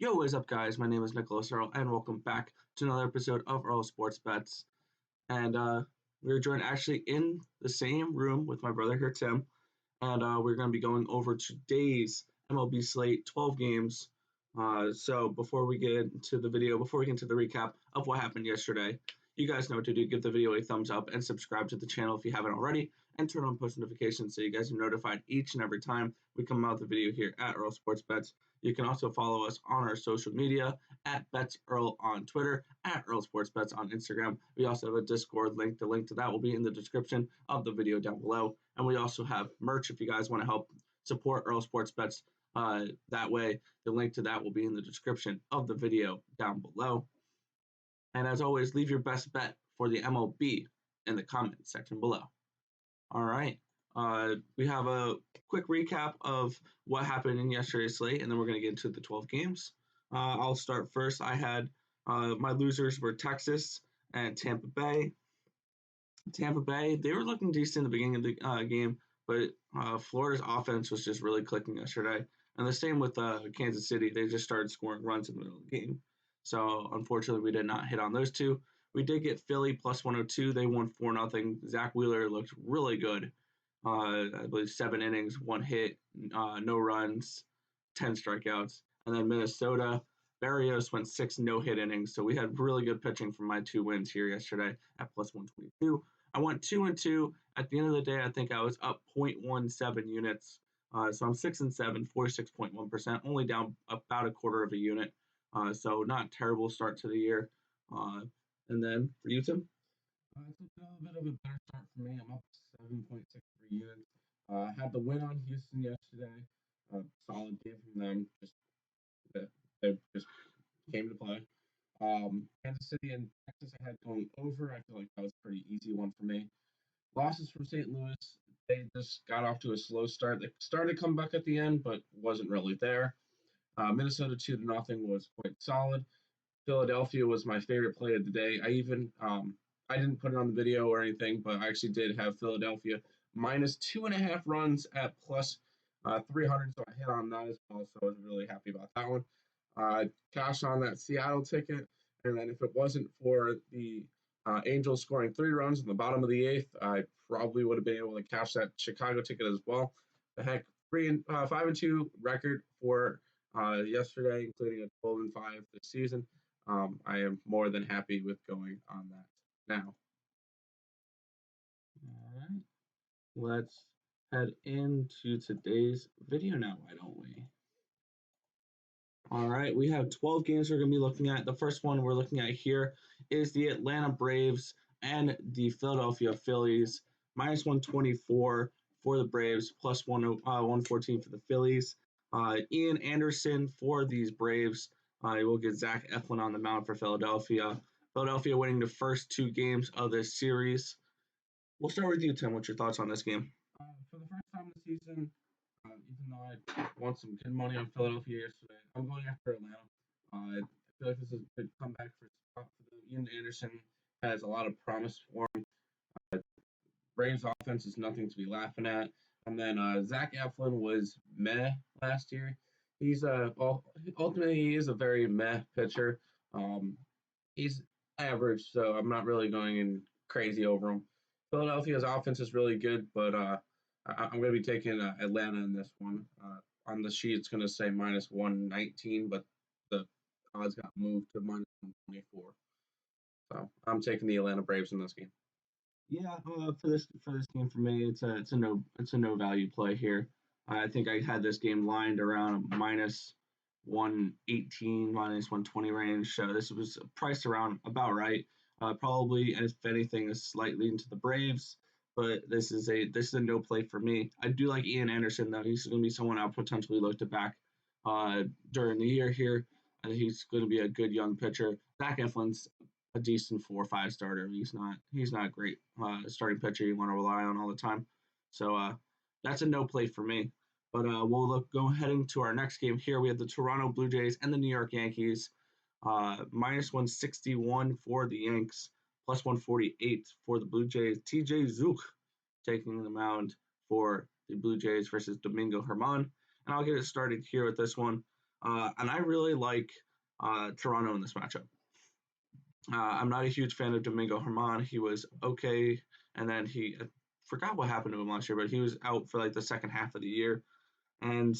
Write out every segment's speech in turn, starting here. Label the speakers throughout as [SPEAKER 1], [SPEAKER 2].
[SPEAKER 1] Yo, what is up, guys? My name is Nicholas Earl, and welcome back to another episode of Earl Sports Bets. And we're joined actually in the same room with my brother here, Tim, and we're going to be going over today's MLB slate, 12 games. So before we get into the video, before we get into the recap of what happened yesterday, you guys know what to do. Give the video a thumbs up and subscribe to the channel if you haven't already, and turn on post notifications so you guys are notified each and every time we come out with a video here at Earl Sports Bets. You can also follow us on our social media at BetsEarl on Twitter, at Earl Sports Bets on Instagram. We also have a Discord link. The link to that will be in the description of the video down below. And we also have merch if you guys want to help support Earl Sports Bets. That way, the link to that will be in the description of the video down below. And as always, leave your best bet for the MLB in the comments section below. All right. We have a quick recap of what happened in yesterday's slate, and then we're going to get into the 12 games. I'll start first. I had my losers were Texas and Tampa Bay. Tampa Bay, they were looking decent in the beginning of the game, but Florida's offense was just really clicking yesterday. And the same with Kansas City. They just started scoring runs in the middle of the game. So unfortunately, we did not hit on those two. We did get Philly plus 102. They won 4-0. Zach Wheeler looked really good. I believe 7 innings, 1 hit, no runs, 10 strikeouts. And then Minnesota, Barrios went 6 no-hit innings. So we had really good pitching from my 2 wins here yesterday at plus 122. I went 2-2. At the end of the day, I think I was up 0.17 units. So I'm 6-7, 46.1%, only down about a quarter of a unit. So not terrible start to the year. And then for you, Tim?
[SPEAKER 2] It's a little bit of a better start for me. I'm up 7.63 units. Had the win on Houston yesterday. Solid game from them. They just came to play. Kansas City and Texas I had going over. I feel like that was a pretty easy one for me. Losses from St. Louis. They just got off to a slow start. They started to come back at the end, but wasn't really there. Minnesota 2-0 was quite solid. Philadelphia was my favorite play of the day. I didn't put it on the video or anything, but I actually did have Philadelphia minus 2.5 runs at plus 300, so I hit on that as well. So I was really happy about that one. Cash on that Seattle ticket, and then if it wasn't for the Angels scoring 3 runs in the bottom of the 8th, I probably would have been able to cash that Chicago ticket as well. The heck, 5-2 record for yesterday, including a 12-5 this season. I am more than happy with going on that now.
[SPEAKER 1] All right. Let's head into today's video now, why don't we? All right, we have 12 games we're going to be looking at. The first one we're looking at here is the Atlanta Braves and the Philadelphia Phillies. Minus 124 for the Braves, plus 114 for the Phillies. Ian Anderson for these Braves. We'll get Zach Eflin on the mound for Philadelphia. Philadelphia winning the first 2 games of this series. We'll start with you, Tim. What's your thoughts on this game?
[SPEAKER 2] For the first time this season, even though I won some good money on Philadelphia yesterday, I'm going after Atlanta. I feel like this is a good comeback for them. Ian Anderson has a lot of promise for him. Braves offense is nothing to be laughing at. And then Zach Eflin was meh last year. He's ultimately he is a very meh pitcher. He's average, so I'm not really going in crazy over him. Philadelphia's offense is really good, but I'm going to be taking Atlanta in this one. On the sheet, it's going to say minus 119, but the odds got moved to minus 124. So I'm taking the Atlanta Braves in this game.
[SPEAKER 1] Yeah, for this game for me, it's a no value play here. I think I had this game lined around minus 118, minus 120 range. So this was priced around about right. Probably, if anything, is slightly into the Braves, but this is a no play for me. I do like Ian Anderson though. He's going to be someone I'll potentially look to back during the year here. I think he's going to be a good young pitcher. Zach Eflin's a decent 4 or 5 starter. He's not a great starting pitcher you want to rely on all the time. So that's a no play for me. But we'll go heading to our next game here. We have the Toronto Blue Jays and the New York Yankees. Minus 161 for the Yanks, plus 148 for the Blue Jays. TJ Zook taking the mound for the Blue Jays versus Domingo Germán. And I'll get it started here with this one. And I really like Toronto in this matchup. I'm not a huge fan of Domingo Herman. He was okay, and then I forgot what happened to him last year, but he was out for like the second half of the year. And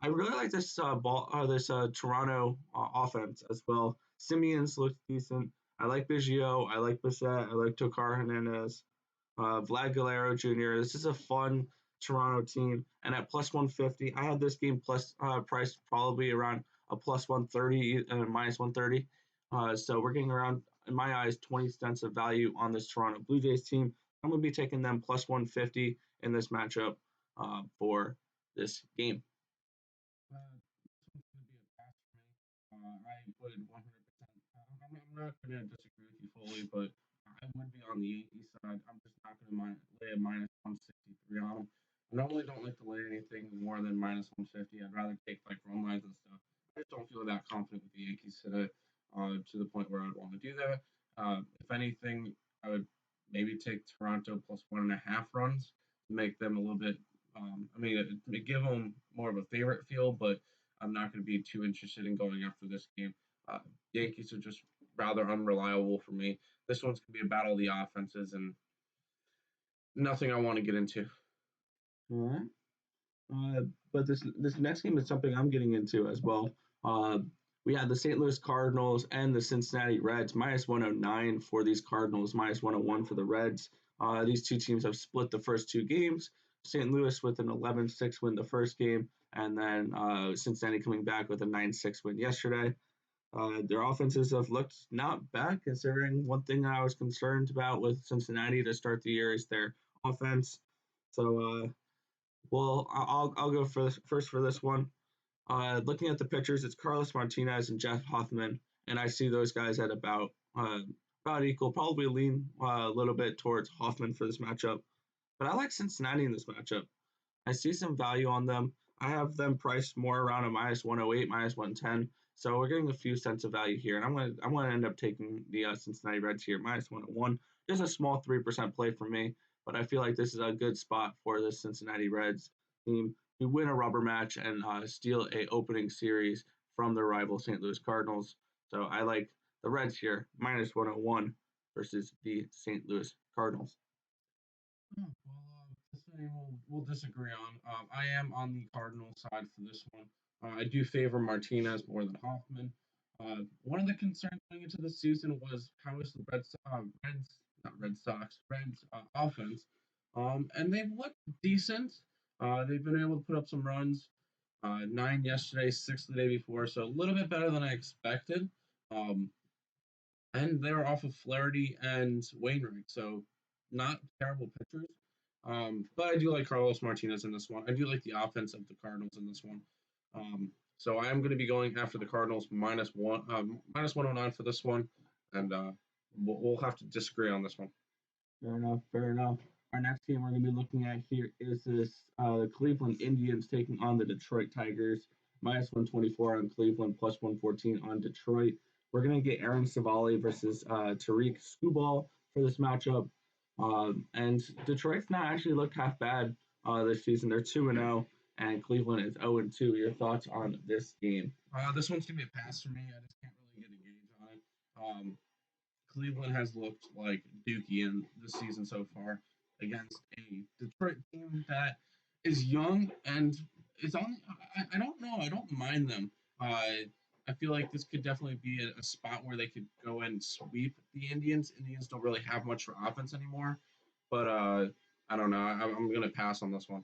[SPEAKER 1] I really like this Toronto offense as well. Simeon's looks decent. I like Biggio. I like Bissett. I like Tokar Hernandez. Vlad Galero Jr. This is a fun Toronto team. And at plus 150, I had this game plus priced probably around a plus 130 and minus 130. So we're getting around, in my eyes, 20 cents of value on this Toronto Blue Jays team. I'm going to be taking them plus 150 in this matchup for this game.
[SPEAKER 2] This one's going to be a pass for me. I would 100%. I'm not going to disagree with you fully, but I would be on the Yankees side. I'm just not going to lay a minus 163 on them. I normally don't like to lay anything more than minus 150. I'd rather take like run lines and stuff. I just don't feel that confident with the Yankees today, to the point where I'd want to do that. If anything, I would maybe take Toronto plus 1.5 runs to make them a little bit. I mean, give them more of a favorite feel, but I'm not going to be too interested in going after this game. Uh, Yankees are just rather unreliable for me. This one's going to be a battle of the offenses and nothing I want to get into.
[SPEAKER 1] All right. But this next game is something I'm getting into as well. Uh, we had the St. Louis Cardinals and the Cincinnati Reds minus 109 for these Cardinals, minus 101 for the Reds. These two teams have split the first two games. St. Louis with an 11-6 win the first game, and then Cincinnati coming back with a 9-6 win yesterday. Their offenses have looked not bad, considering one thing I was concerned about with Cincinnati to start the year is their offense. So well, I'll go first for this one. Looking at the pitchers, it's Carlos Martinez and Jeff Hoffman, and I see those guys at about equal. Probably lean a little bit towards Hoffman for this matchup, but I like Cincinnati in this matchup. I see some value on them. I have them priced more around a minus 108, minus 110. So we're getting a few cents of value here, and I'm gonna end up taking the Cincinnati Reds here minus 101. Just a small 3% play for me, but I feel like this is a good spot for the Cincinnati Reds team to win a rubber match and steal a opening series from their rival St. Louis Cardinals. So I like the Reds here minus 101 versus the St. Louis Cardinals.
[SPEAKER 2] Well, this one we'll disagree on. I am on the Cardinal side for this one. I do favor Martinez more than Hoffman. One of the concerns going into the season was how is the Reds offense, and they've looked decent. They've been able to put up some runs. 9 yesterday, 6 the day before, so a little bit better than I expected. Um, and they were off of Flaherty and Wainwright, so not terrible pitchers. But I do like Carlos Martinez in this one. I do like the offense of the Cardinals in this one. So I am going to be going after the Cardinals minus 109 for this one, and we'll have to disagree on this one.
[SPEAKER 1] Fair enough. Fair enough. Our next game we're going to be looking at here is the Cleveland Indians taking on the Detroit Tigers. Minus 124 on Cleveland, plus 114 on Detroit. We're going to get Aaron Savali versus Tariq Skubal for this matchup. And Detroit's not actually looked half bad this season. They're 2-0, and Cleveland is 0-2. Your thoughts on this game?
[SPEAKER 2] This one's going to be a pass for me. I just can't really get a gauge on it. Cleveland has looked like Dookie in this season so far against a Detroit team that is young and is on. I don't know. I don't mind them. I feel like this could definitely be a spot where they could go and sweep the Indians. Indians don't really have much for offense anymore, but I don't know. I'm gonna pass on this one.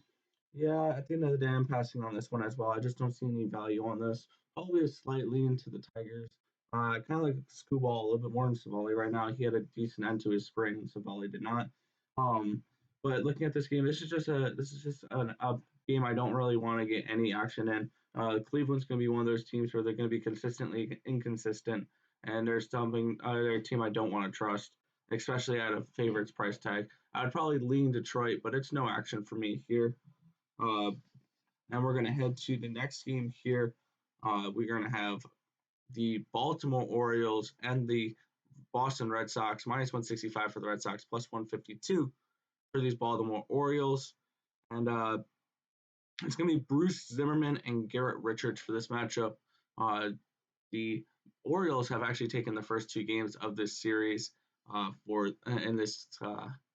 [SPEAKER 1] Yeah, at the end of the day, I'm passing on this one as well. I just don't see any value on this. Probably a slight lean to the Tigers. I kind of like Scuball a little bit more than Savali right now. He had a decent end to his spring. Savali did not. Um, but looking at this game, this is just a game I don't really want to get any action in. Cleveland's going to be one of those teams where they're going to be consistently inconsistent, and there's something other team I don't want to trust, especially at a favorites price tag. I'd probably lean Detroit, but it's no action for me here. Uh, and we're going to head to the next game here. We're going to have the Baltimore Orioles and the Boston Red Sox, minus 165 for the Red Sox, plus 152 for these Baltimore Orioles. And it's going to be Bruce Zimmerman and Garrett Richards for this matchup. The Orioles have actually taken the first two games of this series for in this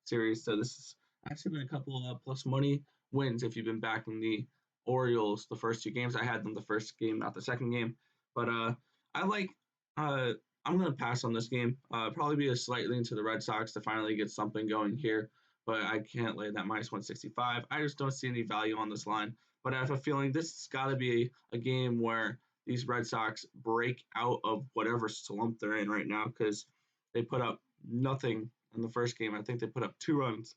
[SPEAKER 1] series. So this has actually been a couple plus money wins if you've been backing the Orioles the first two games. I had them the first game, not the second game, but I like. Uh, I'm going to pass on this game. Probably be a slight lean to the Red Sox to finally get something going here, but I can't lay that minus 165. I just don't see any value on this line. But I have a feeling this has got to be a game where these Red Sox break out of whatever slump they're in right now because they put up nothing in the first game. I think they put up 2 runs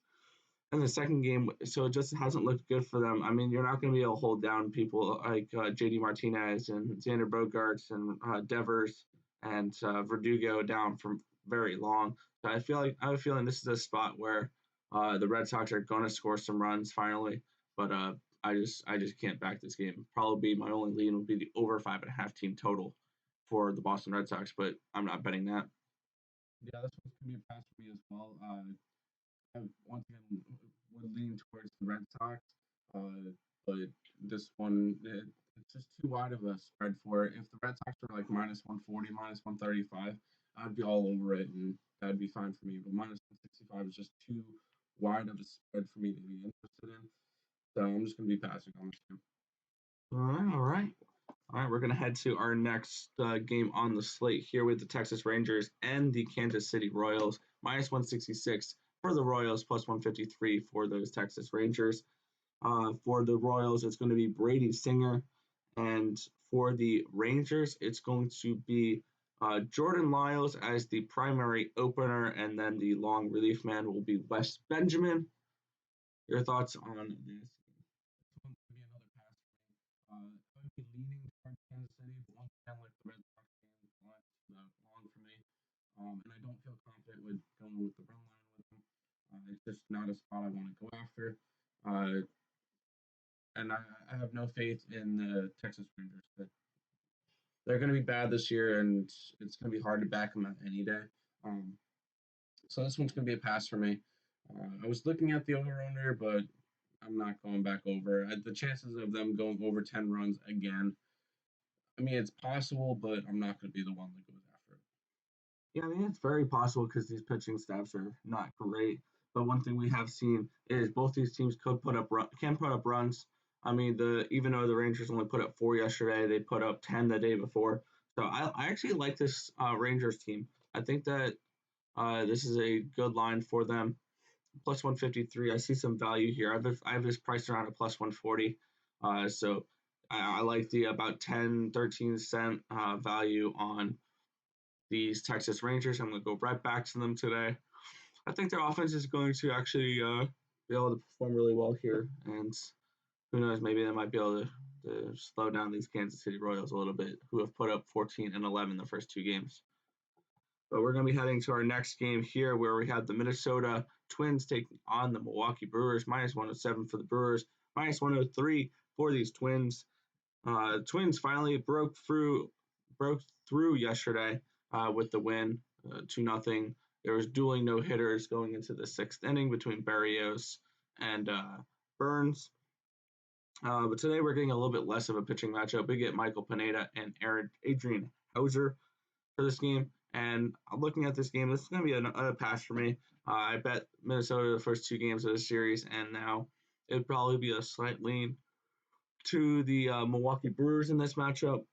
[SPEAKER 1] in the second game, so it just hasn't looked good for them. I mean, you're not going to be able to hold down people like JD Martinez and Xander Bogaerts and Devers and Verdugo down for very long. So I have a feeling this is a spot where the Red Sox are going to score some runs finally, but I just can't back this game. Probably my only lean would be the over 5.5 team total for the Boston Red Sox, but I'm not betting that.
[SPEAKER 2] Yeah, this one's gonna be a pass for me as well. I once again would lean towards the Red Sox, but this one it's just too wide of a spread for it. If the Red Sox were like minus 140, minus 135, I'd be all over it, and that'd be fine for me. But minus 165 is just too wide of a spread for me to be interested in. So I'm just gonna be passing on this game.
[SPEAKER 1] All right, all right. All right, we're going to head to our next game on the slate here with the Texas Rangers and the Kansas City Royals. Minus 166 for the Royals, plus 153 for those Texas Rangers. For the Royals, it's going to be Brady Singer. And for the Rangers, it's going to be Jordan Lyles as the primary opener. And then the long relief man will be Wes Benjamin. Your thoughts on this?
[SPEAKER 2] This one's gonna be another pass for me. I would be leaning towards Kansas City, but once again, like the Red Sox game, the line's too long for me. And I don't feel confident with going with the run line with them. It's just not a spot I want to go after. Uh, and I have no faith in the Texas Rangers. But they're going to be bad this year, and it's going to be hard to back them any day. Um, so this one's going to be a pass for me. I was looking at the over under, but I'm not going back over. The chances of them going over 10 runs again, I mean, it's possible, but I'm not going to be the one that goes after it.
[SPEAKER 1] Yeah, I mean, it's very possible because these pitching staffs are not great. But one thing we have seen is both these teams can put up runs. I mean, the even though the Rangers only put up 4 yesterday, they put up 10 the day before. So I actually like this Rangers team. I think that this is a good line for them. Plus 153. I see some value here. I have this priced around a plus 140. So I like the about 10, 13 cent value on these Texas Rangers. I'm going to go right back to them today. I think their offense is going to actually be able to perform really well here. And who knows, maybe they might be able to slow down these Kansas City Royals a little bit, who have put up 14 and 11 the first two games. But we're going to be heading to our next game here where we have the Minnesota Twins taking on the Milwaukee Brewers. Minus 107 for the Brewers, minus 103 for these Twins. Twins finally broke through yesterday with the win, 2-0. There was dueling no hitters going into the sixth inning between Barrios and Burns. But today we're getting a little bit less of a pitching matchup. We get Michael Pineda and Adrian Hauser for this game. And looking at this game, this is going to be a pass for me. I bet Minnesota the first two games of the series, and now it would probably be a slight lean to the Milwaukee Brewers in this matchup.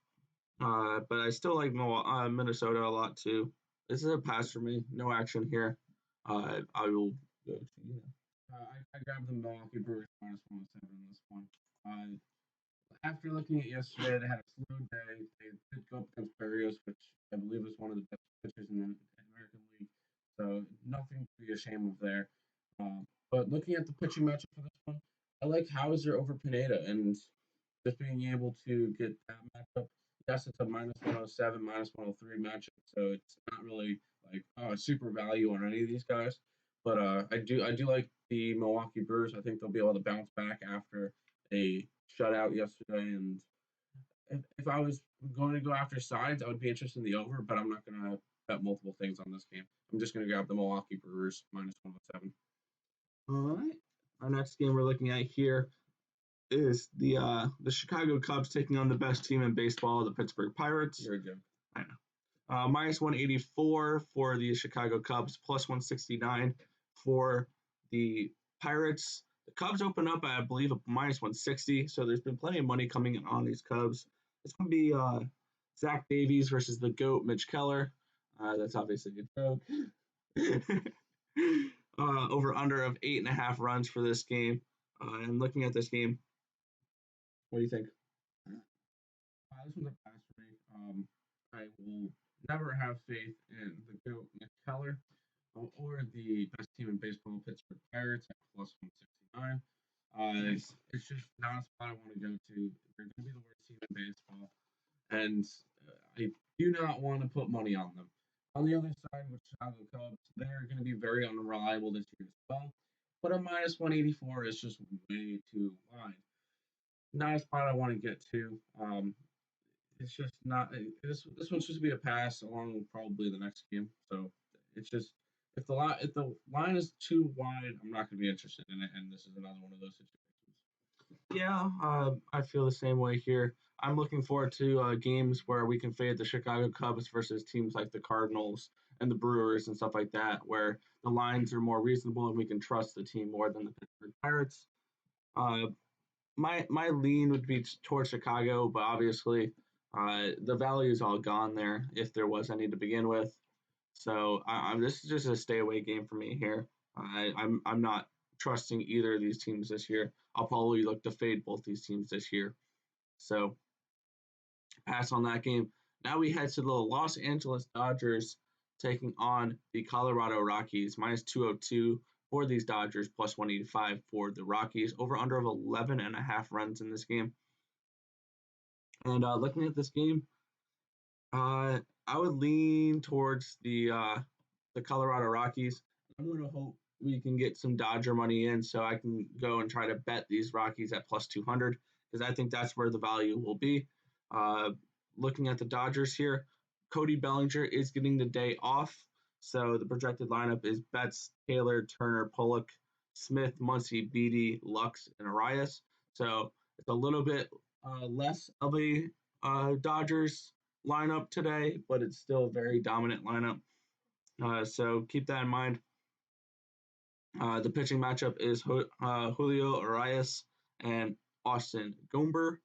[SPEAKER 1] But I still like Minnesota a lot too. This is a pass for me. No action here. I will go to you.
[SPEAKER 2] I grabbed the Milwaukee Brewers minus 107 in this one. After looking at yesterday, they had a slow day. They did go up against Barrios, which I believe is one of the best pitchers in the American League. So nothing to be ashamed of there. But looking at the pitching matchup for this one, I like Hauser over Pineda, and just being able to get that matchup. Yes, it's a minus 107, minus 103 matchup, so it's not really like super value on any of these guys. But I do like the Milwaukee Brewers. I think they'll be able to bounce back after a shutout yesterday. And if I was going to go after sides, I would be interested in the over, but I'm not going to bet multiple things on this game. I'm just going to grab the Milwaukee Brewers minus 107.
[SPEAKER 1] All right. Our next game we're looking at here is the Chicago Cubs taking on the best team in baseball, the Pittsburgh Pirates.
[SPEAKER 2] You're a joke.
[SPEAKER 1] I know. Minus 184 for the Chicago Cubs, plus 169 for the Pirates. The Cubs open up at, I believe, a minus 160, so there's been plenty of money coming in on these Cubs. It's going to be Zach Davies versus the GOAT, Mitch Keller. That's obviously a joke. Over under of 8.5 runs for this game. And looking at this game, what do you think?
[SPEAKER 2] This one's a pass for me. I will never have faith in the GOAT, Nick Keller, or the best team in baseball, Pittsburgh Pirates, at plus 169.
[SPEAKER 1] Nice.
[SPEAKER 2] It's just not a spot I want to go to. They're going to be the worst team in baseball, and I do not want to put money on them. On the other side, with Chicago Cubs, they're going to be very unreliable this year as well. But a minus 184 is just way too wide. Not a spot I want to get to. It's just not. This one's just to be a pass along with probably the next game. So it's just if the line is too wide, I'm not going to be interested in it. And this is another one of those situations.
[SPEAKER 1] Yeah, I feel the same way here. I'm looking forward to games where we can fade the Chicago Cubs versus teams like the Cardinals and the Brewers and stuff like that, where the lines are more reasonable and we can trust the team more than the Pittsburgh Pirates. Uh, my lean would be towards Chicago, but obviously the value is all gone there if there was any to begin with. So this is just a stay away game for me here. I'm not trusting either of these teams this year. I'll probably look to fade both these teams this year. So pass on that game. Now we head to the Los Angeles Dodgers taking on the Colorado Rockies, minus 202 for these Dodgers, plus 185 for the Rockies, over under of 11.5 runs in this game. And looking at this game, I would lean towards the Colorado Rockies. I'm going to hope we can get some Dodger money in so I can go and try to bet these Rockies at plus 200 because I think that's where the value will be. Looking at the Dodgers here, Cody Bellinger is getting the day off. So the projected lineup is Betts, Taylor, Turner, Pollock, Smith, Muncy, Beatty, Lux, and Arias. So it's a little bit less of a Dodgers lineup today, but it's still a very dominant lineup. So keep that in mind. The pitching matchup is Julio Arias and Austin Gomber.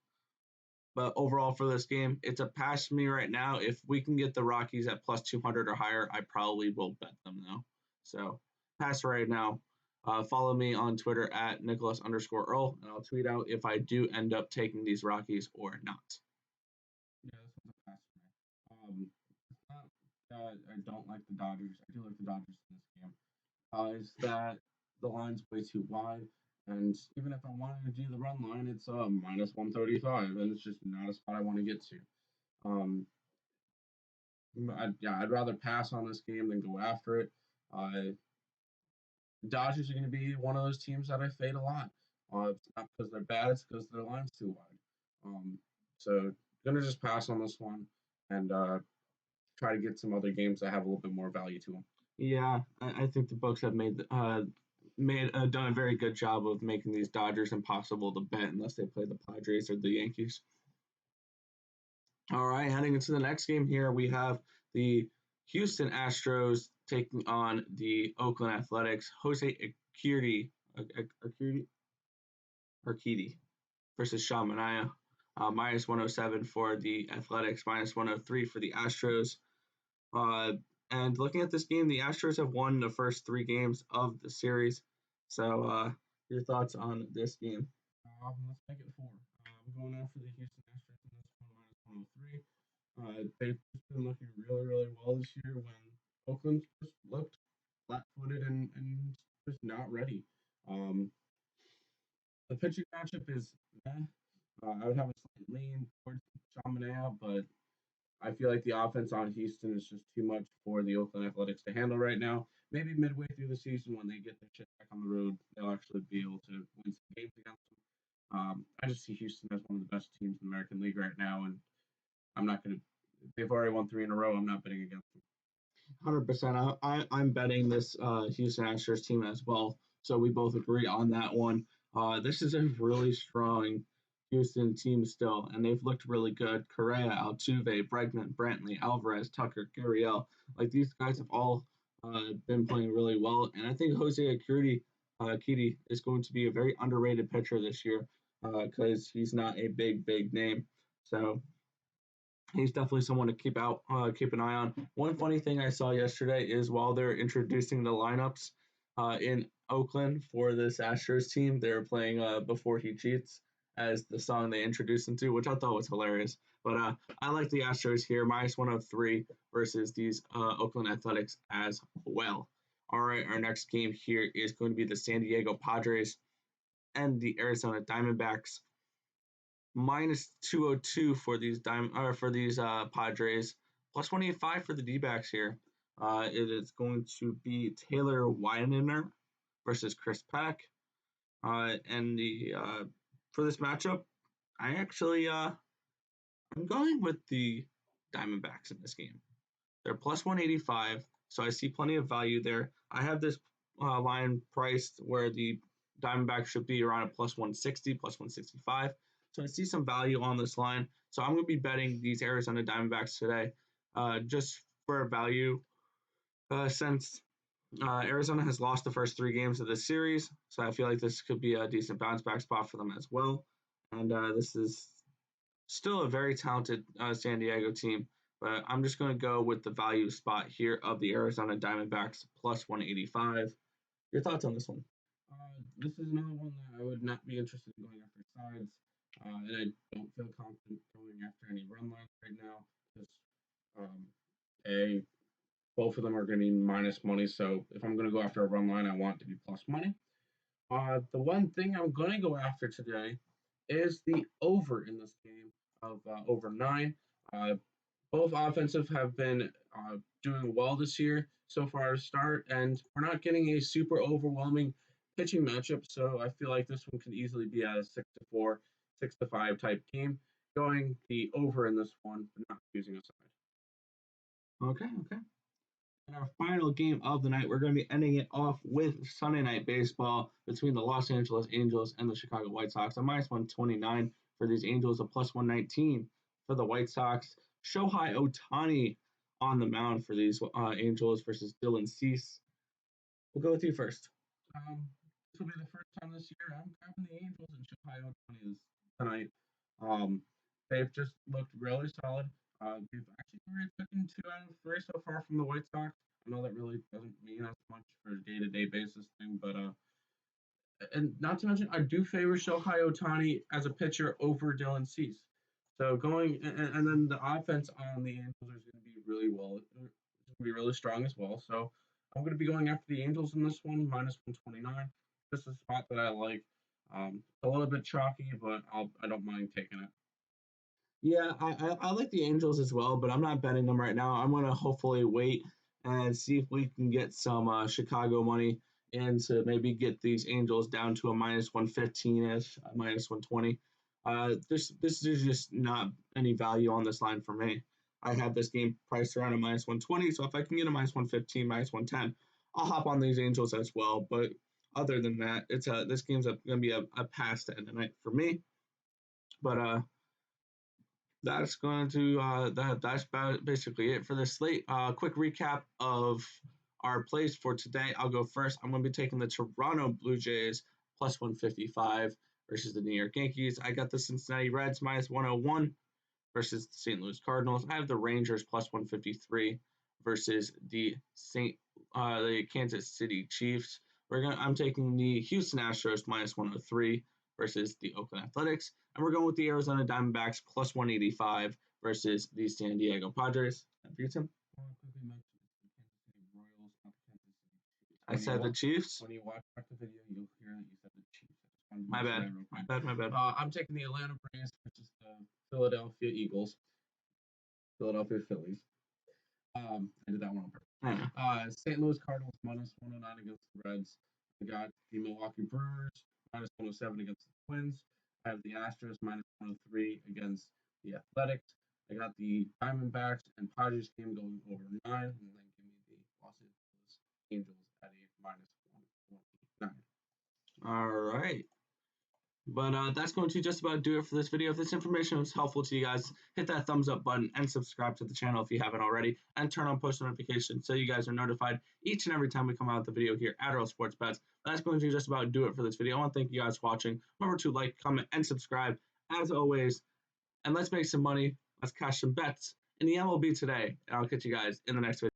[SPEAKER 1] But overall for this game, it's a pass for me right now. If we can get the Rockies at plus 200 or higher, I probably will bet them though. So pass right now. Follow me on Twitter at Nicholas_Earl, and I'll tweet out if I do end up taking these Rockies or not.
[SPEAKER 2] Yeah, this one's a pass for me. It's not I don't like the Dodgers. I do like the Dodgers in this game. Is that the line's way too wide, and even if I wanted to do the run line, it's minus 135, and it's just not a spot I want to get to. Um, I'd rather pass on this game than go after it. Dodgers are going to be one of those teams that I fade a lot. It's not because they're bad; it's because their line's too wide. So gonna just pass on this one and try to get some other games that have a little bit more value to them.
[SPEAKER 1] Yeah, I think the books have done a very good job of making these Dodgers impossible to bet unless they play the Padres or the Yankees. All right, heading into the next game here, we have the Houston Astros taking on the Oakland Athletics. Jose Urquidy versus Sean Manaea. Minus 107 for the Athletics, minus 103 for the Astros. And looking at this game, the Astros have won the first 3 games of the series. So your thoughts on this game?
[SPEAKER 2] Let's make it 4. I'm going after the Houston Astros in this one, minus 103. They've just been looking really, really well this year when Oakland just looked flat-footed and just not ready. The pitching matchup is meh. I would have a slight lean towards Sean Manaea, but I feel like the offense on Houston is just too much for the Oakland Athletics to handle right now. Maybe midway through the season when they get their shit back on the road, they'll actually be able to win some games against them. I just see Houston as one of the best teams in the American League right now, and I'm not going to. They've already won 3 in a row. I'm not betting against them.
[SPEAKER 1] 100%. I'm betting this Houston Astros team as well. So we both agree on that one. This is a really strong Houston team still, and they've looked really good. Correa, Altuve, Bregman, Brantley, Alvarez, Tucker, Gurriel, like these guys have all been playing really well, and I think Jose Urquidy is going to be a very underrated pitcher this year because he's not a big name. So he's definitely someone to keep an eye on. One funny thing I saw yesterday is while they're introducing the lineups in Oakland for this Astros team, they're playing "Before He Cheats" as the song they introduced him to, which I thought was hilarious. But I like the Astros here, -103 versus these Oakland Athletics as well. All right, our next game here is going to be the San Diego Padres and the Arizona Diamondbacks -202 for these Padres, +185 for the D-backs here. It is going to be Taylor Widener versus Chris Pack, and the for this matchup, I'm going with the Diamondbacks in this game. They're +185, so I see plenty of value there. I have this line priced where the Diamondbacks should be around a +160, +165. So I see some value on this line. So I'm going to be betting these Arizona Diamondbacks today just for value since Arizona has lost the first 3 games of this series. So I feel like this could be a decent bounce back spot for them as well. And this is still a very talented San Diego team, but I'm just going to go with the value spot here of the Arizona Diamondbacks +185. Your thoughts on this one?
[SPEAKER 2] This is another one that I would not be interested in going after sides, and I don't feel confident going after any run lines right now because um, a both of them are going to be minus money. So if I'm going to go after a run line, I want it to be plus money. The one thing I'm going to go after today is the over in this game of over 9. Uh, both offensive have been doing well this year so far to start, and we're not getting a super overwhelming pitching matchup. So I feel like this one can easily be a 6-4, 6-5 type game. Going the over in this one, but not using a side.
[SPEAKER 1] Okay. And our final game of the night, we're going to be ending it off with Sunday Night Baseball between the Los Angeles Angels and the Chicago White Sox. A -129 for these Angels, a +119 for the White Sox. Shohei Ohtani on the mound for these Angels versus Dylan Cease. We'll go with you first.
[SPEAKER 2] This will be the first time this year I'm grabbing the Angels and Shohei Ohtani tonight. Um, they've just looked really solid. They've actually already taken 2 out of 3 so far from the White Sox. I know that really doesn't mean as much for a day-to-day basis thing, but and not to mention I do favor Shohei Ohtani as a pitcher over Dylan Cease. So going and then the offense on the Angels is going to be really well. It's going to be really strong as well. So I'm going to be going after the Angels in this one, -129. This is a spot that I like. A little bit chalky, but I don't mind taking it.
[SPEAKER 1] Yeah, I like the Angels as well, but I'm not betting them right now. I'm going to hopefully wait and see if we can get some Chicago money and to maybe get these Angels down to a -115 ish, -120. This is just not any value on this line for me. I have this game priced around a -120, so if I can get a -115, -110, I'll hop on these Angels as well. But other than that, this game's going to be a pass to end the night for me. But that's basically it for this slate. Quick recap of our plays for today. I'll go first. I'm going to be taking the Toronto Blue Jays +155 versus the New York Yankees. I got the Cincinnati Reds -101 versus the St. Louis Cardinals. I have the Rangers +153 versus the Kansas City Chiefs. I'm taking the Houston Astros -103 versus the Oakland Athletics, and we're going with the Arizona Diamondbacks +185 versus the San Diego Padres. Have you, Tim?
[SPEAKER 2] I want to quickly mention it's the Kansas City Royals, not the Kansas City Chiefs.
[SPEAKER 1] I said the Chiefs.
[SPEAKER 2] When you watch back the video, you'll hear that you said the Chiefs. I just wanted to
[SPEAKER 1] My
[SPEAKER 2] mention
[SPEAKER 1] bad.
[SPEAKER 2] that real quick.
[SPEAKER 1] My bad.
[SPEAKER 2] I'm taking the Atlanta Braves versus the Philadelphia Eagles, Philadelphia Phillies. I did that one on purpose. St. Louis Cardinals -109 against the Reds. I got the Milwaukee Brewers -107 against the Twins. I have the Astros -103 against the Athletics. I got the Diamondbacks and Padres game going over 9, and then give me the Los Angeles Angels at a -129.
[SPEAKER 1] All right. But that's going to just about do it for this video. If this information was helpful to you guys, hit that thumbs up button and subscribe to the channel if you haven't already, and turn on post notifications so you guys are notified each and every time we come out with a video here at Earl Sports Bets. That's going to just about do it for this video. I want to thank you guys for watching. Remember to like, comment, and subscribe as always. And let's make some money. Let's cash some bets in the MLB today. And I'll catch you guys in the next video.